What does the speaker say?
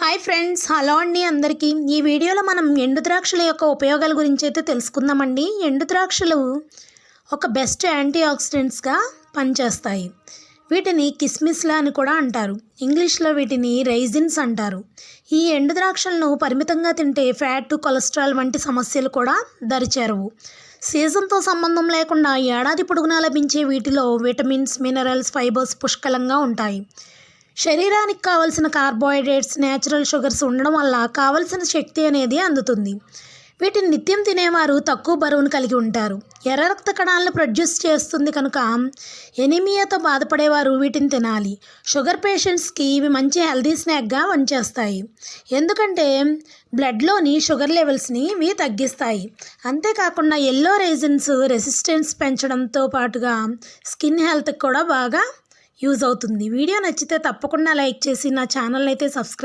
Hi friends, hello అండి అందరికీ. ఈ వీడియోలో మనం ఎండు ద్రాక్షల యొక్క ఉపయోగాల గురించి అయితే తెలుసుకుందామండి. ఎండు ద్రాక్షలు ఒక బెస్ట్ యాంటీ ఆక్సిడెంట్స్గా పనిచేస్తాయి. వీటిని కిస్మిస్లా అని కూడా అంటారు. ఇంగ్లీష్లో వీటిని రైజిన్స్ అంటారు. ఈ ఎండు ద్రాక్షలను పరిమితంగా తింటే ఫ్యాట్, కొలెస్ట్రాల్ వంటి సమస్యలు కూడా దరిచేరవు. సీజన్తో సంబంధం లేకుండా ఏడాది పొడుగునా లభించే వీటిలో విటమిన్స్, మినరల్స్, ఫైబర్స్ పుష్కలంగా ఉంటాయి. శరీరానికి కావలసిన కార్బోహైడ్రేట్స్, న్యాచురల్ షుగర్స్ ఉండడం వల్ల కావలసిన శక్తి అనేది అందుతుంది. వీటిని నిత్యం తినేవారు తక్కువ బరువును కలిగి ఉంటారు. ఎర్ర రక్త కణాలను ప్రొడ్యూస్ చేస్తుంది కనుక ఎనీమియాతో బాధపడేవారు వీటిని తినాలి. షుగర్ పేషెంట్స్కి ఇవి మంచి హెల్దీ స్నాక్గా పనిచేస్తాయి. ఎందుకంటే బ్లడ్లోని షుగర్ లెవెల్స్ని ఇవి తగ్గిస్తాయి. అంతేకాకుండా ఎల్లో రైజిన్స్ రెసిస్టెన్స్ పెంచడంతో పాటుగా స్కిన్ హెల్త్కి కూడా బాగా యూజ్ అవుతుంది. వీడియో నచ్చితే తప్పకుండా లైక్ చేసి నా ఛానల్ అయితే సబ్స్క్రైబ్